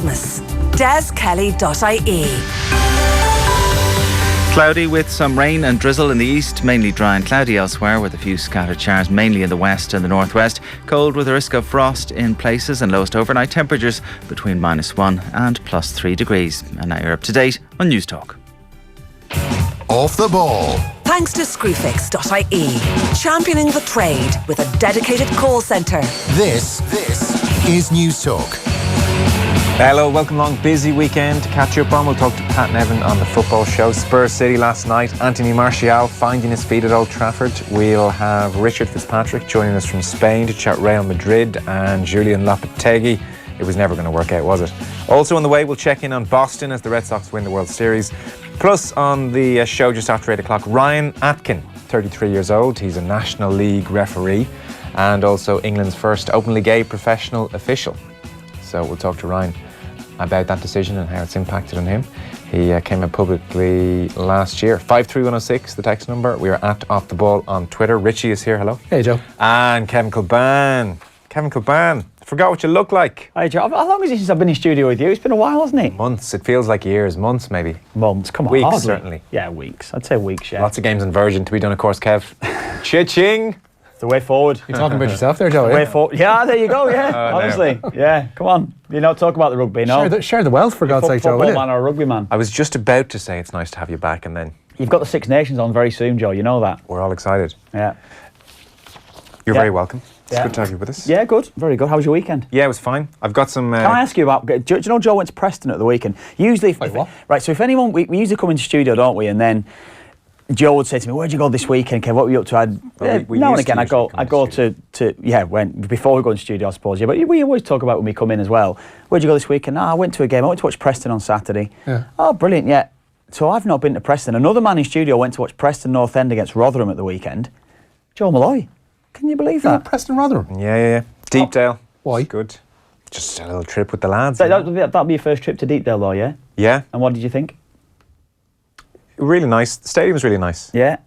Christmas. DesKelly.ie. Cloudy with some rain and drizzle in the east, mainly dry and cloudy elsewhere with a few scattered showers mainly in the west and the northwest. Cold with a risk of frost in places and lowest overnight temperatures between -1 and +3 degrees. And now you're up to date on News Talk. Off the ball. Thanks to Screwfix.ie, championing the trade with a dedicated call centre. This is News Talk. Hello, welcome along. Busy weekend to catch up on. We'll talk to Pat and Evan on the football show. Spurs City last night. Anthony Martial finding his feet at Old Trafford. We'll have Richard Fitzpatrick joining us from Spain to chat Real Madrid and Julian Lopetegui. It was never going to work out, was it? Also on the way, we'll check in on Boston as the Red Sox win the World Series. Plus on the show just after 8 o'clock, Ryan Atkin, 33 years old. He's a National League referee and also England's first openly gay professional official. So we'll talk to Ryan about that decision and how it's impacted on him. He came out publicly last year. 53106, the text number. We are at Off the Ball on Twitter. Richie is here, hello. Hey, Joe. And Kevin Kilbane. Kevin Kilbane, forgot what you look like. Hi, Joe. How long is it since I've been in studio with you? It's been a while, hasn't it? Months. It feels like years. Months, maybe. Months, come on. Weeks, hardly. certainly. Yeah, weeks. I'd say weeks, yeah. Lots of games on Virgin to be done, of course, Kev. Cha-ching! It's the way forward. You're talking about yourself there, Joe. The way forward. Yeah, there you go, yeah. Honestly. No. Yeah, come on. You know, talk about the rugby, no? Share the wealth, for God's sake, Joe. Football man or a rugby man. I was just about to say it's nice to have you back, and then... You've got the Six Nations on very soon, Joe. You know that. We're all excited. Yeah. You're very welcome. It's good to have you with us. Yeah, good. Very good. How was your weekend? Yeah, it was fine. I've got some... Can I ask you about... Do you know Joe went to Preston at the weekend? Usually... What? Right, so if anyone... We usually come into studio, don't we? And then Joe would say to me, "Where'd you go this weekend, Kev? What were you up to?" Now and again, I go to before we go in studio, I suppose. Yeah, but we always talk about when we come in as well. Where'd you go this weekend? I went to a game. I went to watch Preston on Saturday. Yeah. Oh, brilliant, yeah. So I've not been to Preston. Another man in studio went to watch Preston North End against Rotherham at the weekend. Joe Malloy. Can you believe that? Preston Rotherham? Yeah. Deepdale. Why? Good. Just a little trip with the lads. That'll be your first trip to Deepdale, though, yeah? Yeah. And what did you think? Really nice. The stadium was really nice. Yeah.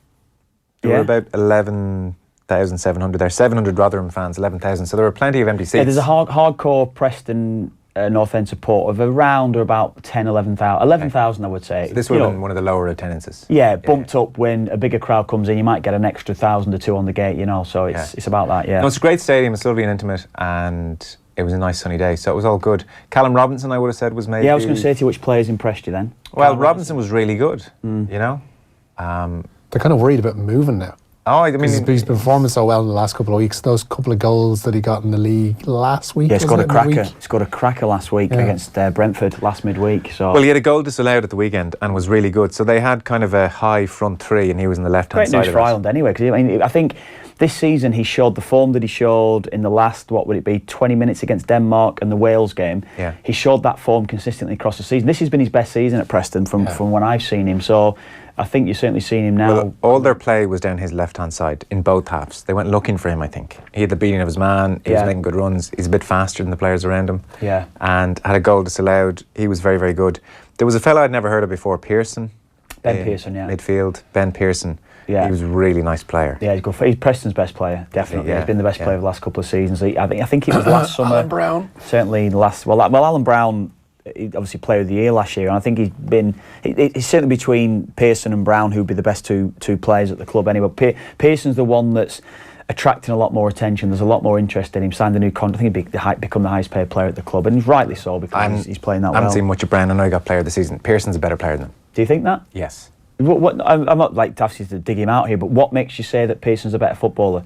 There were about 11,700 there. 700 Rotherham fans, 11,000. So there were plenty of empty seats. Yeah, there's a hardcore Preston North End support of around or about 10, 11,000. 11,000, I would say. So this would have been one of the lower attendances. Yeah, bumped up when a bigger crowd comes in. You might get an extra 1,000 or 2 on the gate, you know. So it's about that, yeah. No, it's a great stadium. It's lovely and intimate. And it was a nice sunny day. So it was all good. Callum Robinson, I would have said, was maybe... Yeah, I was going to say to you, which players impressed you then? Well, Robinson was really good, you know. They're kind of worried about moving now. Oh, I mean... He's been performing so well in the last couple of weeks. Those couple of goals that he got in the league last week. Yeah, he scored a cracker. He scored a cracker last week against Brentford last midweek. So. Well, he had a goal disallowed at the weekend and was really good. So they had kind of a high front three and he was in the left-hand side of it. Great news for Ireland anyway, because I think this season he showed the form that he showed in the last, 20 minutes against Denmark and the Wales game. Yeah. He showed that form consistently across the season. This has been his best season at Preston from when I've seen him. So I think you're certainly seeing him now. Well, all their play was down his left-hand side in both halves. They went looking for him, I think. He had the beating of his man. He was making good runs. He's a bit faster than the players around him. Yeah. And had a goal disallowed. He was very, very good. There was a fellow I'd never heard of before, Pearson. Ben Pearson, yeah. Midfield, Ben Pearson. Yeah. He was a really nice player. Yeah, he's good. He's Preston's best player, definitely. He's been the best player of the last couple of seasons. I think it was last summer. Alan Brown. Certainly last... Well, Alan Brown... obviously player of the year last year, and I think it's certainly between Pearson and Brown who'd be the best two players at the club anyway. Pearson's the one that's attracting a lot more attention. There's a lot more interest in him. Signed a new contract. I think he'd become the highest paid player at the club, and rightly so because he's playing that well. I haven't seen much of Brown. I know he got player of the season. Pearson's a better player than him. Do you think that? Yes. I'm not like obviously to dig him out here, but what makes you say that Pearson's a better footballer?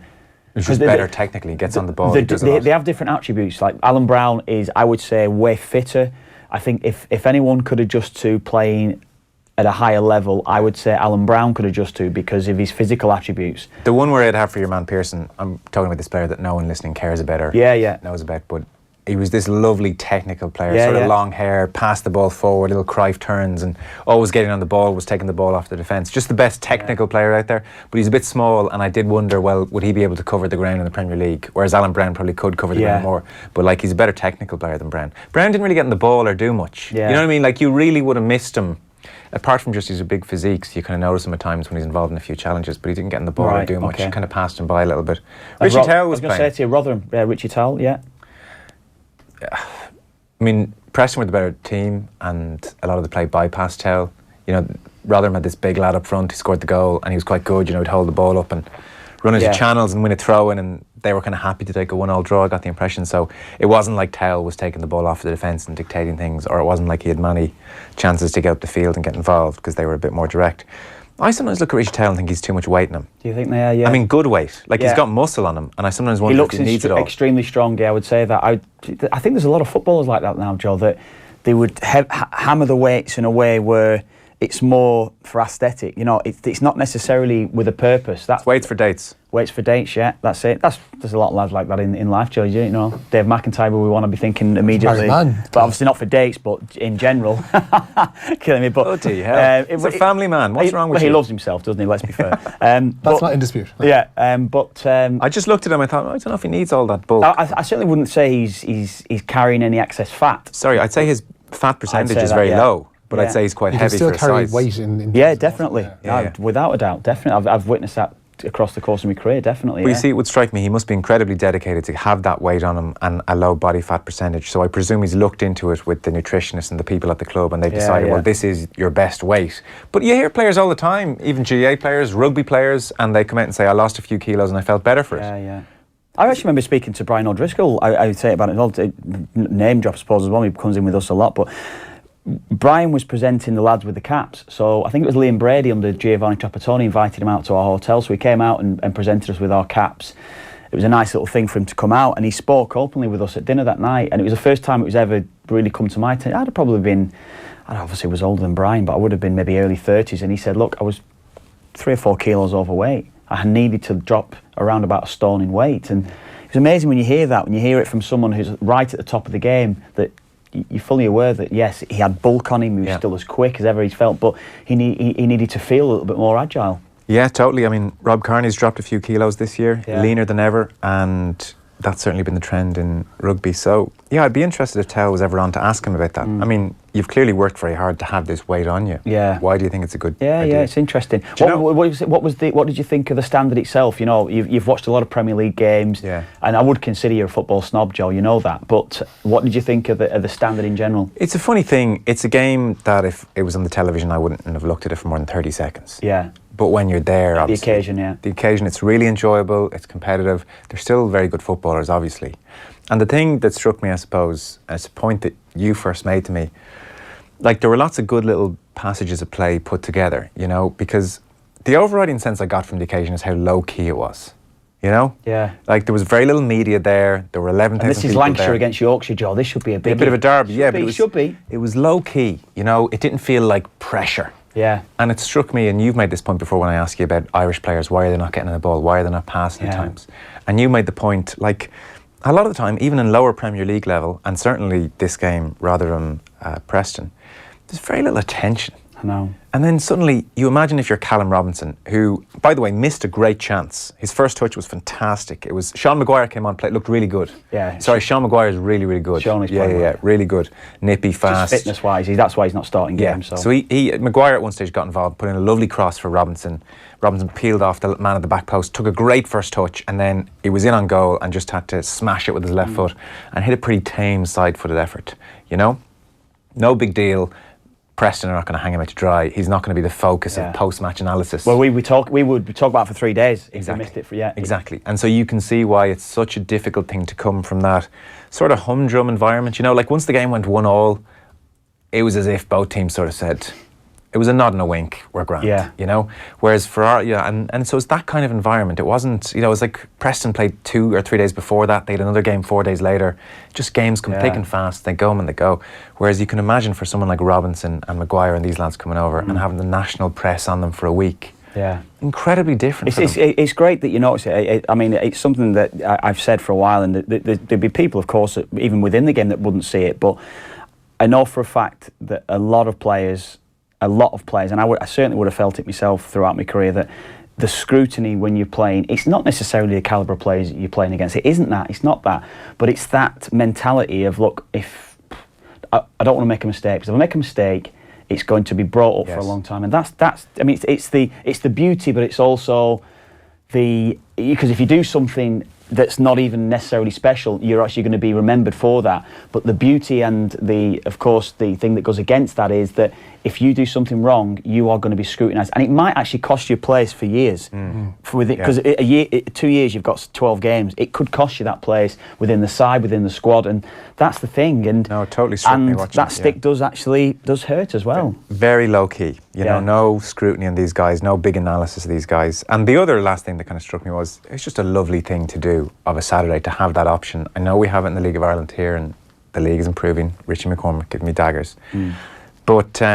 He's just better technically. Gets on the ball. They have different attributes. Like Alan Brown is, I would say, way fitter. I think if anyone could adjust to playing at a higher level, I would say Alan Brown could adjust to because of his physical attributes. The one where I'd have for your man Pearson, I'm talking about this player that no one listening cares about or knows about, but he was this lovely technical player, sort of long hair, passed the ball forward, little Cruyff turns, and always getting on the ball, was taking the ball off the defence. Just the best technical player out there, but he's a bit small, and I did wonder, well, would he be able to cover the ground in the Premier League? Whereas Alan Brown probably could cover the ground more, but like he's a better technical player than Brown. Brown didn't really get on the ball or do much. Yeah. You know what I mean? Like you really would have missed him. Apart from just his big physiques, you kind of notice him at times when he's involved in a few challenges, but he didn't get in the ball or do much. Kind of passed him by a little bit. Richie Towell was playing. I was going to say to you, Rotherham, Richie Towell, yeah. I mean, Preston were the better team, and a lot of the play bypassed Tell. You know, Rotherham had this big lad up front who scored the goal, and he was quite good. You know, he'd hold the ball up and run into channels and win a throw in, and they were kind of happy to take a 1-1 draw, I got the impression. So it wasn't like Tell was taking the ball off the defence and dictating things, or it wasn't like he had many chances to get up the field and get involved, because they were a bit more direct. I sometimes look at Richie Tell and think he's too much weight in him. Do you think they are? Yeah. I mean, good weight. Like, he's got muscle on him, and I sometimes wonder if he needs it all. He looks extremely strong, yeah, I would say that. I think there's a lot of footballers like that now, Joe, that they would hammer the weights in a way where it's more for aesthetic. You know, it's not necessarily with a purpose. That's weights for dates. Weights for dates, yeah, that's it. There's a lot of lads like that in life, Joe. You know, Dave McIntyre, we want to be thinking immediately, but obviously not for dates, but in general. Killing me, but bloody hell. He's a family man. What's wrong with you? He loves himself, doesn't he? Let's be fair. That's not in dispute. Yeah, but I just looked at him. I thought, I don't know if he needs all that bulk. I certainly wouldn't say he's carrying any excess fat. Sorry, I'd say his fat percentage is very low. But I'd say he's quite heavy for his size. Still carry weight in yeah, definitely. Without a doubt, definitely. I've witnessed that across the course of my career, definitely. Well, you see, it would strike me he must be incredibly dedicated to have that weight on him and a low body fat percentage. So I presume he's looked into it with the nutritionists and the people at the club, and they've decided, well, this is your best weight. But you hear players all the time, even GA players, rugby players, and they come out and say, I lost a few kilos and I felt better for it. Yeah. I actually remember speaking to Brian O'Driscoll. I would say about it all. Name drop, I suppose, as well. He comes in with us a lot, but Brian was presenting the lads with the caps, so I think it was Liam Brady under Giovanni Trapattoni invited him out to our hotel, so he came out and presented us with our caps. It was a nice little thing for him to come out, and he spoke openly with us at dinner that night, and it was the first time it was ever really come to my attention. I'd have probably been, I obviously was older than Brian, but I would have been maybe early 30s, and he said, look, I was 3 or 4 kilos overweight. I needed to drop around about a stone in weight, and it's amazing when you hear that, when you hear it from someone who's right at the top of the game, that you're fully aware that, yes, he had bulk on him, he was still as quick as ever he's felt, but he needed to feel a little bit more agile. Yeah, totally. I mean, Rob Kearney's dropped a few kilos this year, leaner than ever, and that's certainly been the trend in rugby. So, yeah, I'd be interested if Tell was ever on to ask him about that. I mean, you've clearly worked very hard to have this weight on you. Yeah. Why do you think it's a good idea? Yeah, it's interesting. What did you think of the standard itself? You know, you've watched a lot of Premier League games, and I would consider you a football snob, Joe, you know that. But what did you think of the standard in general? It's a funny thing. It's a game that if it was on the television, I wouldn't have looked at it for more than 30 seconds. Yeah. But when you're there, obviously, the occasion, it's really enjoyable, it's competitive. They're still very good footballers, obviously. And the thing that struck me, I suppose, as a point that you first made to me, like, there were lots of good little passages of play put together, you know, because the overriding sense I got from the occasion is how low-key it was, you know? Yeah. Like, there was very little media there, there were 11,000 people there. This is Lancashire against Yorkshire, Joe, this should be a bit of a derby, but it should be. It was low-key, you know, it didn't feel like pressure. Yeah. And it struck me, and you've made this point before when I asked you about Irish players, why are they not getting the ball, why are they not passing at times? And you made the point, like, a lot of the time, even in lower Premier League level, and certainly this game, Rotherham, Preston, there's very little attention. I know. And then suddenly, you imagine if you're Callum Robinson, who, by the way, missed a great chance. His first touch was fantastic. It was Sean Maguire came on, looked really good. Yeah. Sorry, Sean Maguire is really, really good. Sean is playing well. really good. Nippy, fast. Just fitness-wise, that's why he's not starting games. So Maguire at one stage got involved, put in a lovely cross for Robinson. Robinson peeled off the man at the back post, took a great first touch, and then he was in on goal and just had to smash it with his left foot and hit a pretty tame side-footed effort, you know? No big deal. Preston are not going to hang him out to dry. He's not going to be the focus of post-match analysis. Well, we would talk about it for 3 days. Exactly. If we missed it Exactly. And so you can see why it's such a difficult thing to come from that sort of humdrum environment. You know, like once the game went 1-1, it was as if both teams sort of said, it was a nod and a wink, we're grand, you know? Whereas for our, and so it's that kind of environment. It wasn't, you know, it was like Preston played 2 or 3 days before that. They had another game 4 days later. Just games come thick and fast. They go and they go. Whereas you can imagine for someone like Robinson and Maguire and these lads coming over and having the national press on them for a week. Yeah. Incredibly different. It's great that you notice it. I mean, it's something that I've said for a while, and there'd be people, of course, even within the game that wouldn't see it. But I know for a fact that a lot of players, and I certainly would have felt it myself throughout my career, that the scrutiny when you're playing, it's not necessarily the calibre of players that you're playing against. It isn't that. It's not that. But it's that mentality of, look, if I don't want to make a mistake, because if I make a mistake, it's going to be brought up for a long time. And that's. I mean, it's the beauty, but it's also because if you do something that's not even necessarily special, you're actually going to be remembered for that. But the beauty and of course, the thing that goes against that is that if you do something wrong, you are going to be scrutinised, and it might actually cost you a place for years. Because a year, 2 years, you've got 12 games. It could cost you that place within the side, within the squad, and that's the thing. And no, it totally struck me watching that stick does hurt as well. Very low key, you know, no scrutiny on these guys, no big analysis of these guys. And the other last thing that kind of struck me was it's just a lovely thing to do of a Saturday, to have that option. I know we have it in the League of Ireland here, and the league is improving. Richie McCormick giving me daggers. But, you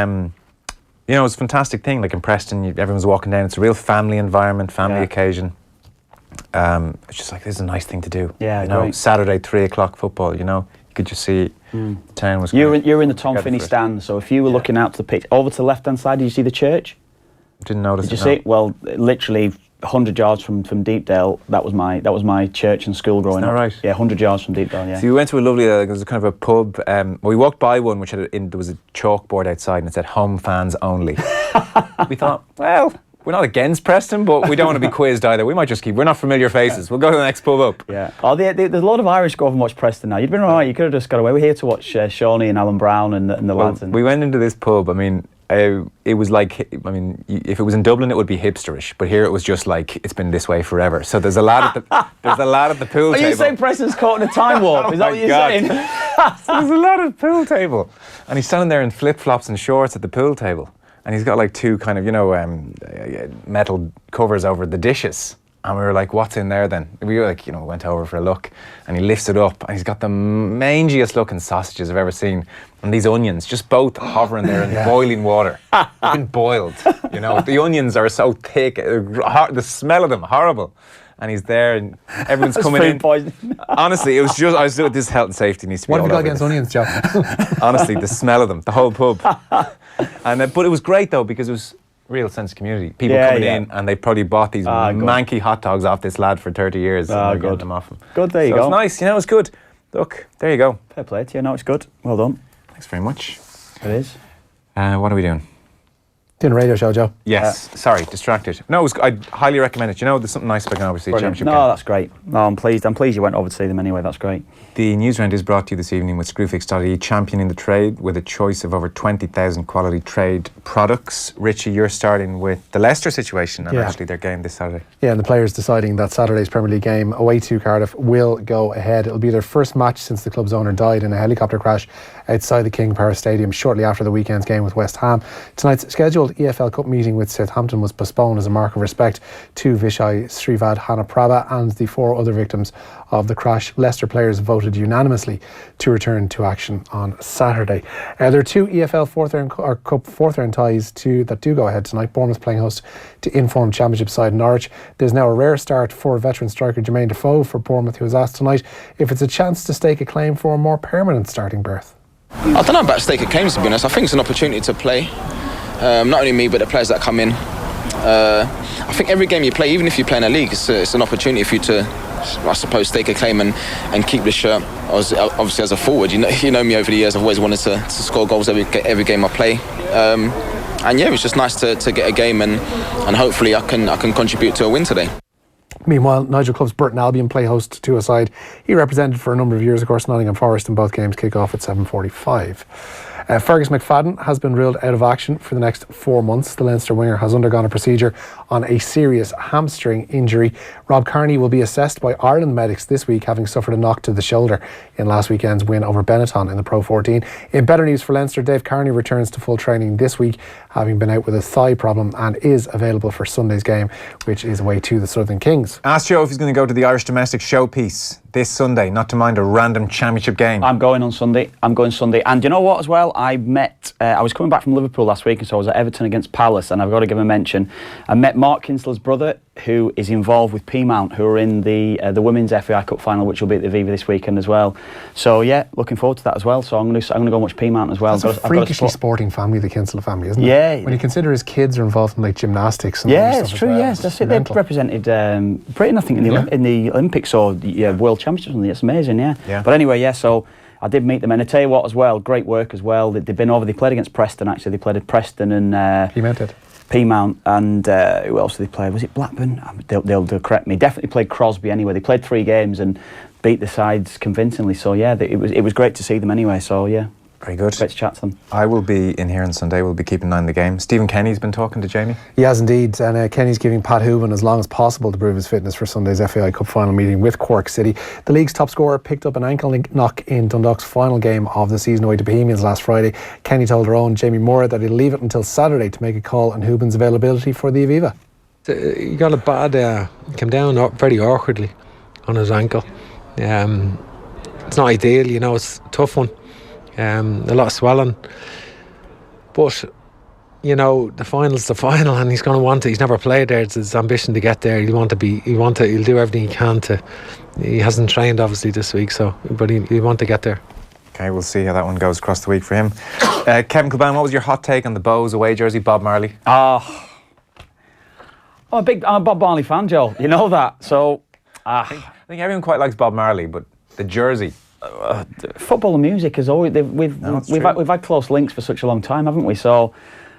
know, it's a fantastic thing. Like in Preston, everyone's walking down. It's a real family environment, family occasion. It's just like, this is a nice thing to do. Yeah, you know, Saturday, 3 o'clock football, you know. You could just see the town was... You're in the Tom Finney stand, so if you were looking out to the pitch, over to the left-hand side, did you see the church? Didn't notice it. Did you see it? Well, literally 100 yards from Deepdale, that was my church and school growing up. Right? Yeah, 100 yards from Deepdale, yeah. So we went to a lovely, there was a kind of a pub, we walked by one which there was a chalkboard outside and it said home fans only. We thought, well, we're not against Preston, but we don't want to be quizzed either. We might just we're not familiar faces. We'll go to the next pub up. Yeah. Oh, there's a lot of Irish go over and watch Preston now. You'd been alright, you could have just got away. We're here to watch Shawnee and Alan Brown and the lads. We went into this pub, I mean, it was like, I mean, if it was in Dublin, it would be hipsterish, but here it was just like it's been this way forever. So there's a lad at the pool table. Are you saying Preston's caught in a time warp? Is that what you're saying? So there's a lad at the pool table, and he's standing there in flip flops and shorts at the pool table, and he's got like two kind of, you know, metal covers over the dishes. And we were like, what's in there then? We were like, you know, went over for a look, and he lifts it up, and he's got the mangiest looking sausages I've ever seen. And these onions, just both hovering there in boiling water. They've been boiled, you know. The onions are so thick, the smell of them, horrible. And he's there, and everyone's coming in. Poisoning. Honestly, it was just, I was doing this health and safety needs to be What all have you got over against this. onions, Joe? Honestly, the smell of them, the whole pub. And but it was great though, because it was real sense of community. People coming in, and they probably bought these manky hot dogs off this lad for 30 years. And good. Them off him. Good, there you So go. It was nice, you know, it was good. Look, there you go. Fair play to you. No, it's good. Well done. Thanks very much. It is. What are we doing? Doing a radio show, Joe. Yes, sorry, distracted. No, I'd highly recommend it. You know, there's something nice about going over to see the Championship game. No, that's great. No, I'm pleased. I'm pleased you went over to see them anyway. That's great. The Newsround is brought to you this evening with Screwfix.ie, championing the trade with a choice of over 20,000 quality trade products. Richie, you're starting with the Leicester situation and actually their game this Saturday. Yeah, and the players deciding that Saturday's Premier League game away to Cardiff will go ahead. It'll be their first match since the club's owner died in a helicopter crash outside the King Power Stadium shortly after the weekend's game with West Ham. Tonight's scheduled EFL Cup meeting with Southampton was postponed as a mark of respect to Vijay Srivadhanaprabha and the 4 other victims of the crash. Leicester players voted unanimously to return to action on Saturday. There are 2 EFL Cup fourth round ties that do go ahead tonight. Bournemouth playing host to informed Championship side Norwich. There's now a rare start for veteran striker Jermaine Defoe for Bournemouth, who was asked tonight if it's a chance to stake a claim for a more permanent starting berth. I don't know about stake of claims, to be honest. I think it's an opportunity to play. Not only me, but the players that come in. I think every game you play, even if you play in a league, it's an opportunity for you to, I suppose, stake a claim and keep the shirt. Obviously, as a forward, you know me over the years. I've always wanted to score goals every game I play. And yeah, it was just nice to get a game and hopefully I can contribute to a win today. Meanwhile, Nigel Clubb's Burton Albion play host to a side he represented for a number of years, of course, Nottingham Forest, and both games kick off at 7:45. Fergus McFadden has been ruled out of action for the next 4 months. The Leinster winger has undergone a procedure on a serious hamstring injury. Rob Kearney will be assessed by Ireland medics this week, having suffered a knock to the shoulder in last weekend's win over Benetton in the Pro 14. In better news for Leinster, Dave Kearney returns to full training this week, having been out with a thigh problem, and is available for Sunday's game, which is away to the Southern Kings. Ask Joe if he's going to go to the Irish domestic showpiece this Sunday, not to mind a random Championship game. I'm going on Sunday. And you know what as well? I was coming back from Liverpool last week, and so I was at Everton against Palace, and I've got to give a mention. I met Mark Kinsler's brother, who is involved with Peamount, who are in the Women's FAI Cup final, which will be at the Viva this weekend as well. So yeah, looking forward to that as well. So I'm going to go and watch Peamount as well. That's a freakishly sporting family, the Kinsler family, isn't it? Yeah. When you consider his kids are involved in like gymnastics and it's true. Yes, that's it. They've represented Britain, I think, in the Olympics or World Championships. It's amazing. Yeah. But anyway, yeah. So I did meet them, and I tell you what as well, great work as well. They've been over. They played against Preston actually. They played at Preston and Peamount, and who else did they play? Was it Blackburn? They'll correct me. Definitely played Crosby anyway. They played 3 games and beat the sides convincingly. So yeah, it was great to see them anyway. So yeah. Very good. Great to chat to them. I will be in here on Sunday. We'll be keeping an eye on the game. Stephen Kenny's been talking to Jamie. He has indeed, and Kenny's giving Pat Hooban as long as possible to prove his fitness for Sunday's FAI Cup final meeting with Cork City. The league's top scorer picked up an ankle knock in Dundalk's final game of the season away to Bohemians last Friday. Kenny told her own Jamie Moore that he'll leave it until Saturday to make a call on Hooban's availability for the Aviva. He got a bad, came down very awkwardly on his ankle. It's not ideal, it's a tough one. A lot of swelling, but the final's the final, and he's going to want it. He's never played there. It's his ambition to get there. He'll do everything he can to. He hasn't trained obviously this week, but he'll want to get there. Okay, we'll see how that one goes across the week for him. Kevin Kilbane, what was your hot take on the Bows away jersey, Bob Marley? I'm a Bob Marley fan, Joe. You know that. So I think everyone quite likes Bob Marley, but the jersey. Football and music is always we've had close links for such a long time, haven't we? So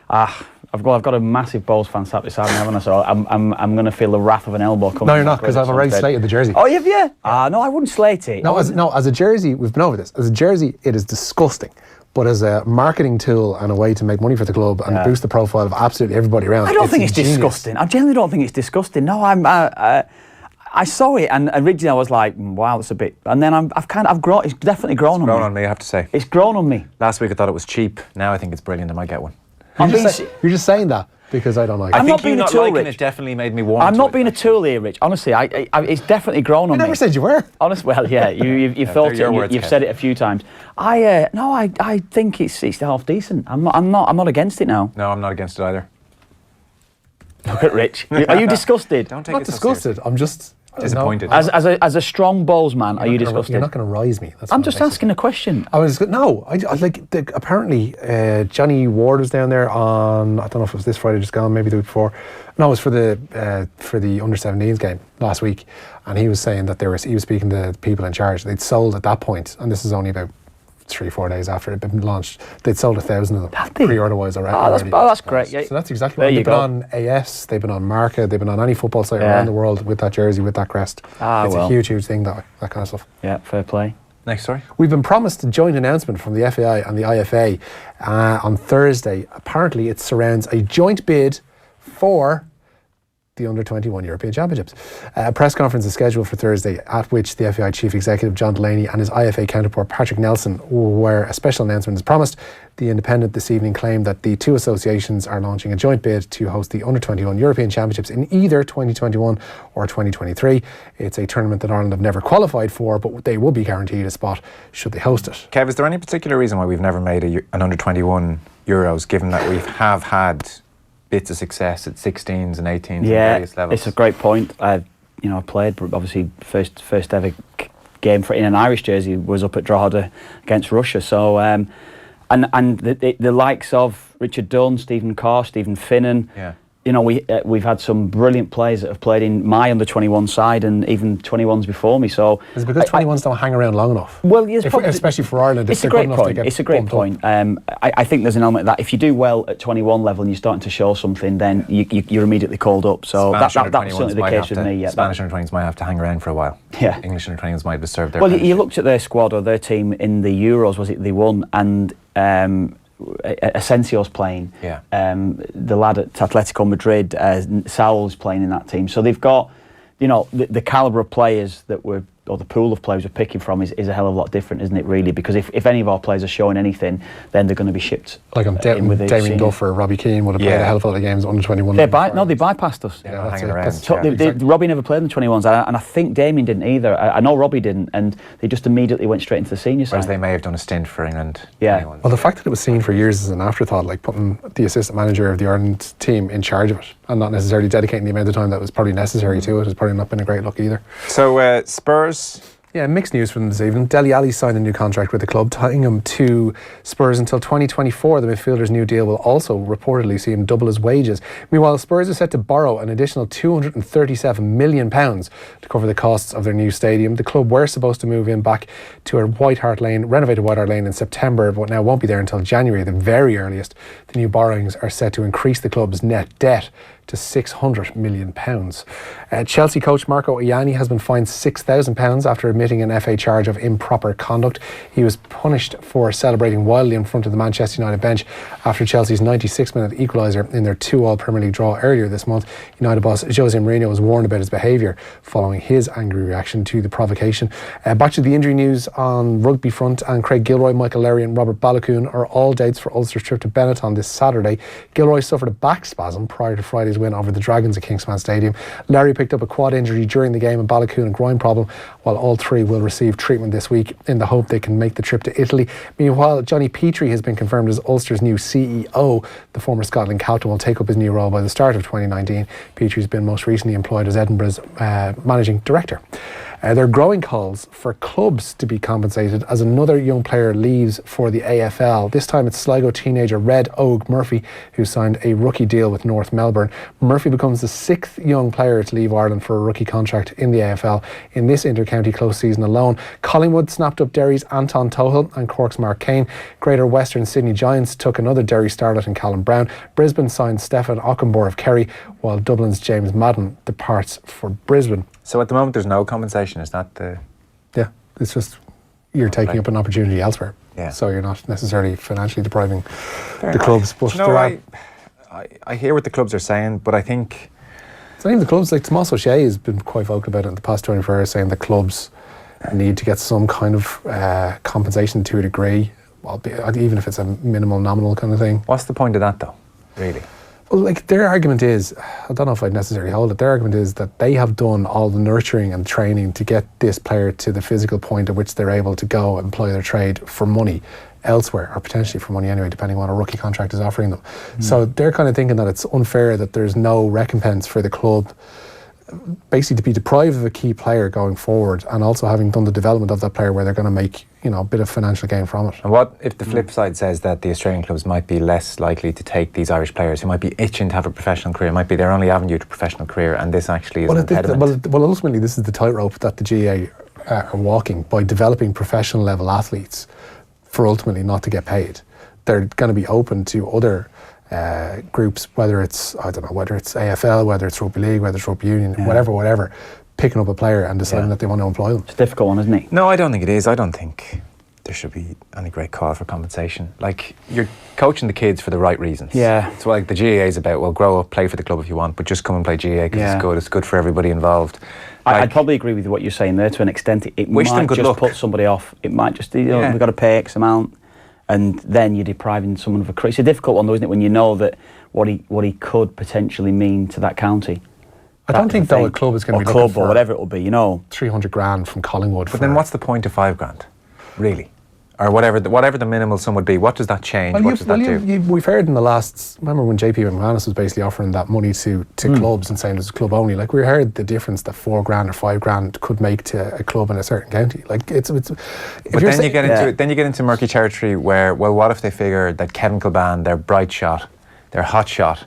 I've got a massive Bowls fan sat beside me, haven't I? So I'm going to feel the wrath of an elbow coming. No, you're not, because I've already slated the jersey. Oh, have you? No, I wouldn't slate it. No, as a jersey, we've been over this. As a jersey, it is disgusting. But as a marketing tool and a way to make money for the club and boost the profile of absolutely everybody around, I don't think it's disgusting. I generally don't think it's disgusting. No, I saw it, and originally I was like, wow, that's a bit. And then I've grown. It's definitely grown on me. It's grown on me, I have to say. It's grown on me. Last week I thought it was cheap. Now I think it's brilliant. I might get one. You're just saying that because I don't like it. I'm not being a tool, Rich. It definitely made me warm. I'm not being a tool here, Rich. Honestly, it's definitely grown on me. I never said you were. Honestly, well, yeah, you've thought it. And you've said it a few times. I think it's half decent. I'm not against it now. No, I'm not against it either. Look at Rich. Are you disgusted? Don't take I'm not it so disgusted. seriously. I'm just disappointed. As a strong Bowls man, are you disgusted? You're not going to rise me. I'm just asking a question. Apparently Johnny Ward was down there on, I don't know if it was this Friday just gone, maybe the week before. No, it was for the under-17s game last week, and he was saying that he was speaking to the people in charge. They'd sold at that point, and this is only about 3-4 days after it had been launched, they'd sold 1,000 of them pre-order wise already. That's great. Yeah. So that's exactly right. They've been on AS, they've been on Marca, they've been on any football site around the world with that jersey, with that crest. It's a huge thing, that kind of stuff. Yeah, fair play. Next story. We've been promised a joint announcement from the FAI and the IFA on Thursday. Apparently it surrounds a joint bid for the Under-21 European Championships. A press conference is scheduled for Thursday, at which the FAI Chief Executive John Delaney and his IFA counterpart Patrick Nelson, where a special announcement is promised. The Independent this evening claimed that the two associations are launching a joint bid to host the Under-21 European Championships in either 2021 or 2023. It's a tournament that Ireland have never qualified for, but they will be guaranteed a spot should they host it. Kev, is there any particular reason why we've never made an Under-21 Euros, given that we have had bits of success at 16s and 18s and various levels? It's a great point. I played, obviously, first ever game in an Irish jersey was up at Drogheda against Russia. So, and the likes of Richard Dunn, Stephen Carr, Stephen Finnan. Yeah. We've had some brilliant players that have played in my under-21 side and even 21s before me. So is it because 21s don't hang around long enough? Well, yes, especially for Ireland. It's a great point. It's a great point. I think there's an element of that. If you do well at 21 level and you're starting to show something, then you're immediately called up. So that's certainly the case with me. Spanish under-20s might have to hang around for a while. Yeah. English under-20s might have served their Well, you looked at their squad or their team in the Euros, was it they won, and Asensio's playing. Yeah. The lad at Atletico Madrid, Saul's playing in that team. So they've got, the calibre of players or the pool of players we're picking from is a hell of a lot different, isn't it, really? Because if any of our players are showing anything, then they're going to be shipped. Like Damien Duff or Robbie Keane would have played a hell of a lot of games under 21. They bypassed us. Yeah, hanging around. Robbie never played in the 21s, and I think Damien didn't either. I know Robbie didn't, and they just immediately went straight into the senior side. Whereas they may have done a stint for England. Yeah. 21s. Well, the fact that it was seen for years as an afterthought, like putting the assistant manager of the Ireland team in charge of it and not necessarily dedicating the amount of time that was probably necessary to it, has probably not been a great look either. So Spurs Yeah, mixed news from them this evening. Dele Alli signed a new contract with the club, tying him to Spurs until 2024. The midfielder's new deal will also reportedly see him double his wages. Meanwhile, Spurs are set to borrow an additional £237 million to cover the costs of their new stadium. The club were supposed to move in back to a renovated White Hart Lane in September, but now won't be there until January, the very earliest. The new borrowings are set to increase the club's net debt to £600 million. Chelsea coach Marco Ianni has been fined £6,000 after admitting an FA charge of improper conduct. He was punished for celebrating wildly in front of the Manchester United bench after Chelsea's 96-minute equaliser in their 2-2 Premier League draw earlier this month. United boss Jose Mourinho was warned about his behaviour following his angry reaction to the provocation. Back to the injury news on rugby front, and Craig Gilroy, Michael Lowry and Robert Balogun are all dates for Ulster's trip to Benetton this Saturday. Gilroy suffered a back spasm prior to Friday's win over the Dragons at Kingspan Stadium. Larry picked up a quad injury during the game and Balogun a groin problem, while all three will receive treatment this week in the hope they can make the trip to Italy. Meanwhile, Johnny Petrie has been confirmed as Ulster's new CEO. The former Scotland captain will take up his new role by the start of 2019. Petrie's been most recently employed as Edinburgh's managing director. There are growing calls for clubs to be compensated as another young player leaves for the AFL. This time it's Sligo teenager Red Ogue Murphy, who signed a rookie deal with North Melbourne. Murphy becomes the 6th young player to leave Ireland for a rookie contract in the AFL in this inter-county close season alone. Collingwood snapped up Derry's Anton Tohill and Cork's Mark Kane. Greater Western Sydney Giants took another Derry starlet in Callum Brown. Brisbane signed Stefan Ockenbor of Kerry, while Dublin's James Madden departs for Brisbane. So at the moment there's no compensation, is that the... Yeah, it's just you're taking up an opportunity elsewhere. Yeah. So you're not necessarily financially depriving the clubs. But you know, I hear what the clubs are saying, but I think... It's not even the clubs, like Tomas O'Shea has been quite vocal about it in the past 24 hours, saying the clubs need to get some kind of compensation to a degree, even if it's a minimal, nominal kind of thing. What's the point of that though, really? Well, like their argument is, I don't know if I'd necessarily hold it, their argument is that they have done all the nurturing and training to get this player to the physical point at which they're able to go and play their trade for money elsewhere, or potentially for money anyway, depending on what a rookie contract is offering them. So they're kind of thinking that it's unfair that there's no recompense for the club basically to be deprived of a key player going forward, and also having done the development of that player where they're going to make, you know, a bit of financial gain from it. And what if the flip side says that the Australian clubs might be less likely to take these Irish players who might be itching to have a professional career, might be their only avenue to professional career, and this actually is an impediment? Well, ultimately this is the tightrope that the GA are walking by developing professional level athletes for ultimately not to get paid. They're going to be open to other groups, whether it's, I don't know, whether it's AFL, whether it's Rugby League, whether it's Rugby Union, whatever, picking up a player and deciding that they want to employ them. It's a difficult one, isn't it? No, I don't think it is. I don't think there should be any great call for compensation. Like, you're coaching the kids for the right reasons. Yeah. It's like the GAA is about, well, grow up, play for the club if you want, but just come and play GAA because it's good. It's good for everybody involved. I'd probably agree with what you're saying there to an extent. It wish might them good just luck. put somebody off. It might just, we've got to pay X amount, and then you're depriving someone of a career. It's a difficult one though, isn't it, when you know that what he could potentially mean to that county. I don't think though a club is going to be club looking for or whatever it will be, you know. 300 grand from Collingwood. But then what's the point of 5 grand, really? Or whatever the minimal sum would be, what does that change? What does that do? We've heard in the last, remember when JP McManus was basically offering that money to clubs and saying it was club only, like we heard the difference that 4 grand or 5 grand could make to a club in a certain county. Like but then you get into murky territory where, well, what if they figure that Kevin Kilbane, their bright shot, their hot shot,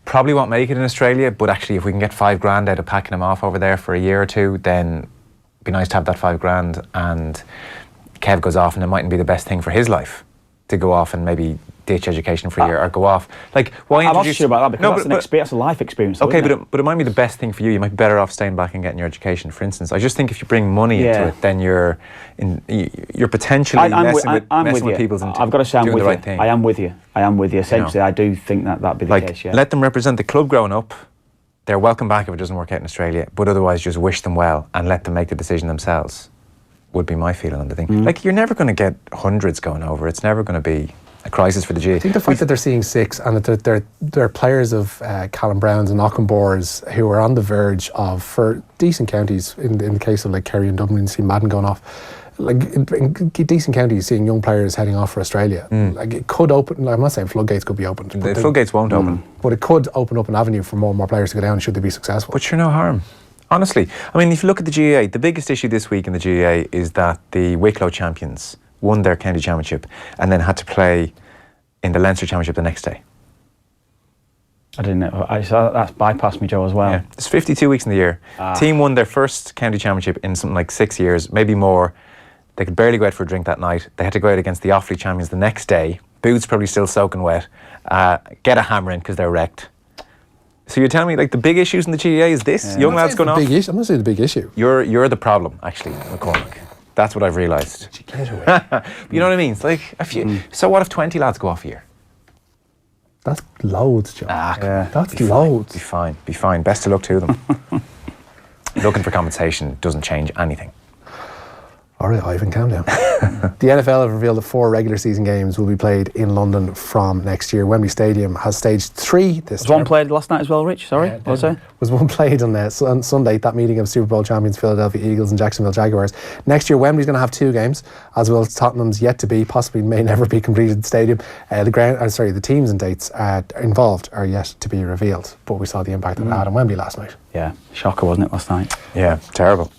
probably won't make it in Australia, but actually if we can get 5 grand out of packing him off over there for a year or two, then it'd be nice to have that 5 grand, and Kev goes off and it mightn't be the best thing for his life to go off and maybe ditch education for a year or go off. Like, why I'm not sure about that, because that's a life experience. Okay, but it might be the best thing for you. You might be better off staying back and getting your education, for instance. I just think if you bring money into it, then you're potentially messing with people's into I've got to say, doing the right thing. I am with you. Essentially, I do think that'd be the case, yeah. Let them represent the club growing up. They're welcome back if it doesn't work out in Australia, but otherwise just wish them well and let them make the decision themselves, would be my feeling on the thing. Like, you're never going to get hundreds going over. It's never going to be a crisis for the GAA. I think the fact that they're seeing 6 and that they're players of Callum Browns and Ockenbors who are on the verge of, for decent counties, in the case of like Kerry and Dublin, you see Madden going off, like in decent counties, seeing young players heading off for Australia. Like, it could open, I'm not saying floodgates could be opened. The floodgates won't open. But it could open up an avenue for more and more players to go down should they be successful. But sure, no harm. Honestly, I mean, if you look at the GAA, the biggest issue this week in the GAA is that the Wicklow champions won their county championship and then had to play in the Leinster championship the next day. I didn't know. I saw that's bypassed me, Joe, as well. Yeah, it's 52 weeks in the year. Team won their first county championship in something like 6 years, maybe more. They could barely go out for a drink that night. They had to go out against the Offaly champions the next day. Boots probably still soaking wet. Get a hammer in because they're wrecked. So you're telling me like the big issues in the GAA is this? Young lads going off? I'm not saying the big issue. You're the problem, actually, McCormack. That's what I've realised. You know what I mean? It's like, so what if 20 lads go off here? That's loads, Joe. That's loads. Be fine. Best of luck to them. Looking for compensation doesn't change anything. All right, Ivan, calm down. The NFL have revealed that 4 regular season games will be played in London from next year. Wembley Stadium has staged 3 this Was one played last night as well, Rich? Sorry, was there? Was one played on Sunday, that meeting of Super Bowl champions Philadelphia Eagles and Jacksonville Jaguars. Next year, Wembley's going to have 2 games, as well as Tottenham's yet to be, possibly may never be completed stadium. The teams and dates involved are yet to be revealed, but we saw the impact of that on Wembley last night. Yeah, shocker, wasn't it, last night? Yeah, terrible.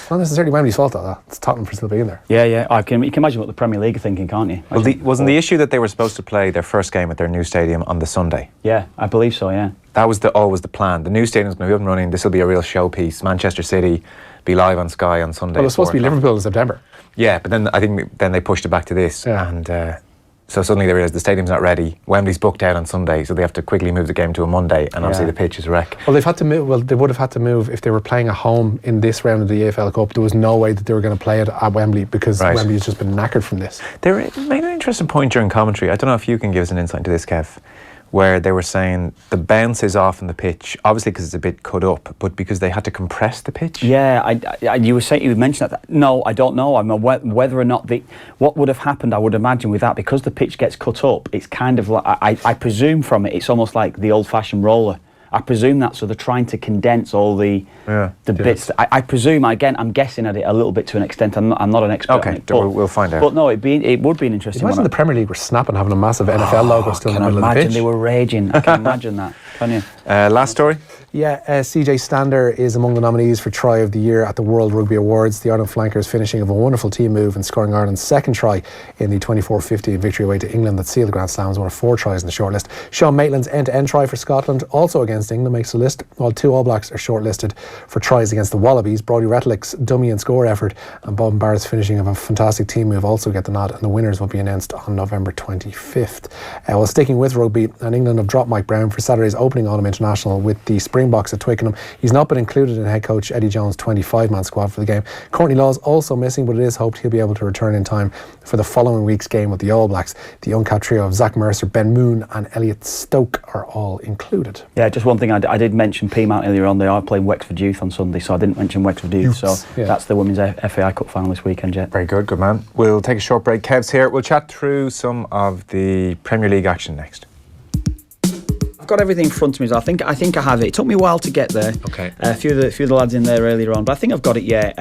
Not necessarily Wembley's fault, though. It's Tottenham for still being there. Yeah. You can imagine what the Premier League are thinking, can't you? Well, wasn't the issue that they were supposed to play their first game at their new stadium on the Sunday? Yeah, I believe so, yeah. That was always the plan. The new stadium's going to be up and running. This will be a real showpiece. Manchester City be live on Sky on Sunday. Well, it was supposed to be Liverpool in September. Yeah, but then I think they pushed it back to this. Yeah. And so suddenly they realised the stadium's not ready. Wembley's booked out on Sunday, so they have to quickly move the game to a Monday, and obviously the pitch is a wreck. Well, they've had to move. Well, they would have had to move if they were playing at home in this round of the EFL Cup. There was no way that they were going to play it at Wembley because Wembley has just been knackered from this. They made an interesting point during commentary. I don't know if you can give us an insight into this, Kev, where they were saying the bounce is off in the pitch, obviously because it's a bit cut up, but because they had to compress the pitch. Yeah, you mentioned that. No, I don't know. I mean, whether or not what would have happened, I would imagine with that, because the pitch gets cut up. It's kind of like I presume from it, it's almost like the old-fashioned roller. I presume that, so they're trying to condense all the bits. I presume, again, I'm guessing at it a little bit to an extent. I'm not an expert on it. But we'll find out. But no, it would be an interesting one. Imagine the Premier League were snapping, having a massive NFL logo still in the middle of the pitch. I can imagine they were raging. I can imagine that. Can you? Last story? Yeah, CJ Stander is among the nominees for Try of the Year at the World Rugby Awards. The Ireland flankers finishing of a wonderful team move and scoring Ireland's second try in the 24-15 victory away to England that sealed the Grand Slam was one of 4 tries in the shortlist. Sean Maitland's end-to-end try for Scotland, also against England, makes the list, while 2 All Blacks are shortlisted for tries against the Wallabies. Brodie Rettlick's dummy and score effort and Bob Barrett's finishing of a fantastic team move also get the nod, and the winners will be announced on November 25th. Well, sticking with rugby, and England have dropped Mike Brown for Saturday's opening Autumn International with the Springboks at Twickenham. He's not been included in head coach Eddie Jones' 25-man squad for the game. Courtney Law's also missing, but it is hoped he'll be able to return in time for the following week's game with the All Blacks. The uncapped trio of Zach Mercer, Ben Moon and Elliot Stoke are all included. Yeah, just one thing I did mention Peamount earlier on. They are playing Wexford Youth on Sunday, so I didn't mention Wexford Youth. So that's the Women's FAI Cup final this weekend, Jet. Very good man. We'll take a short break. Kev's here. We'll chat through some of the Premier League action next. I've got everything in front of me, so I think I have it. It took me a while to get there. Okay. A few of the lads in there earlier on, but I think I've got it. Yeah.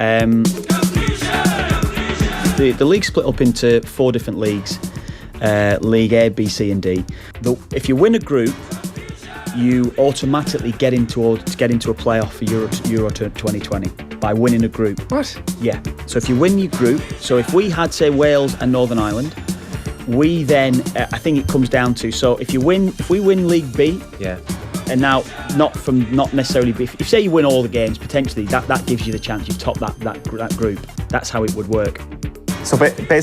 The league split up into 4 different leagues: League A, B, C, and D. If you win a group, you automatically get into a playoff for Euro 2020 by winning a group. What? Yeah. So if you win your group, so if we had, say, Wales and Northern Ireland, we then I think it comes down to, so if we win League B, and now not necessarily B, if say you win all the games, potentially that gives you the chance you top that group. That's how it would work. So basically